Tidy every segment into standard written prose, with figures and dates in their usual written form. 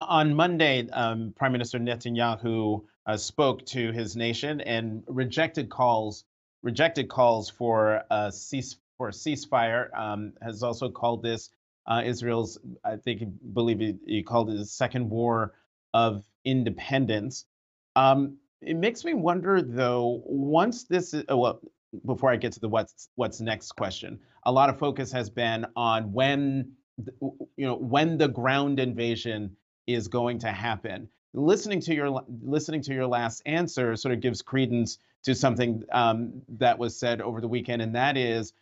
On Monday, Prime Minister Netanyahu spoke to his nation and rejected calls for a ceasefire. Has also called this Israel's, I think, believe he called it the second war of independence. It makes me wonder, though. Once this is well, before I get to the what's next question, a lot of focus has been on when the ground invasion is going to happen. Listening to your last answer sort of gives credence to something that was said over the weekend, and that is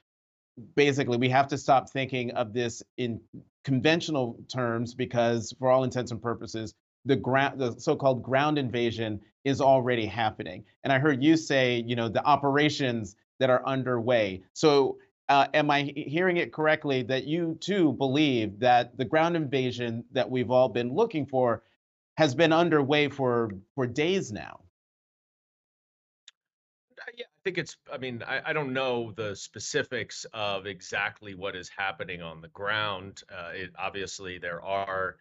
basically we have to stop thinking of this in conventional terms because, for all intents and purposes, the so-called ground invasion is already happening. And I heard you say, the operations that are underway. So, am I hearing it correctly that you too believe that the ground invasion that we've all been looking for has been underway for days now? Yeah, I think I mean, I don't know the specifics of exactly what is happening on the ground. Obviously, there are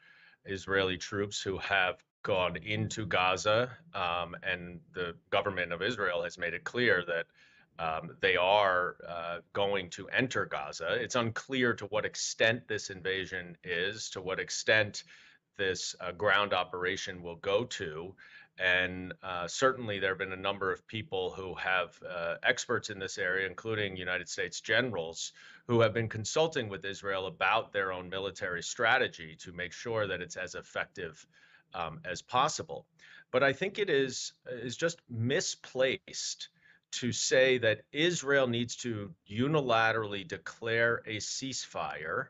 Israeli troops who have gone into Gaza, and the government of Israel has made it clear that they are going to enter Gaza. It's unclear to what extent this invasion is, to what extent this ground operation will go to. And certainly, there have been a number of people who have experts in this area, including United States generals, who have been consulting with Israel about their own military strategy to make sure that it's as effective as possible. But I think it is just misplaced to say that Israel needs to unilaterally declare a ceasefire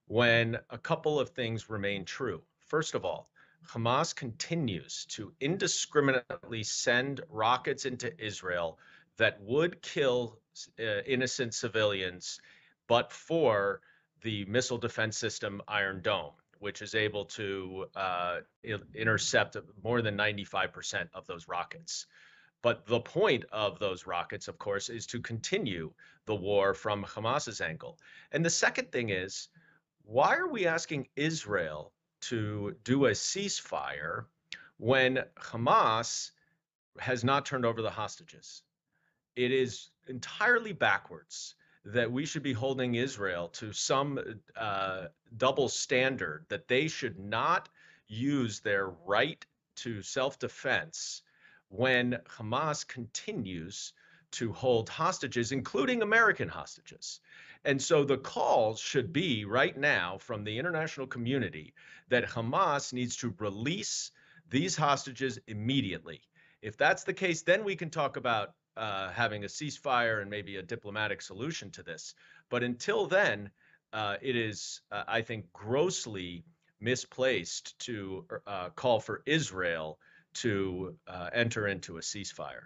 when a couple of things remain true. First of all, Hamas continues to indiscriminately send rockets into Israel that would kill innocent civilians, but for the missile defense system Iron Dome, which is able to intercept more than 95% of those rockets. But the point of those rockets, of course, is to continue the war from Hamas's angle. And the second thing is, why are we asking Israel to do a ceasefire when Hamas has not turned over the hostages? It is entirely backwards that we should be holding Israel to some double standard, that they should not use their right to self defense when Hamas continues to hold hostages, including American hostages. And so the call should be right now from the international community that Hamas needs to release these hostages immediately. If that's the case, then we can talk about having a ceasefire and maybe a diplomatic solution to this. But until then, it is, I think, grossly misplaced to call for Israel to enter into a ceasefire.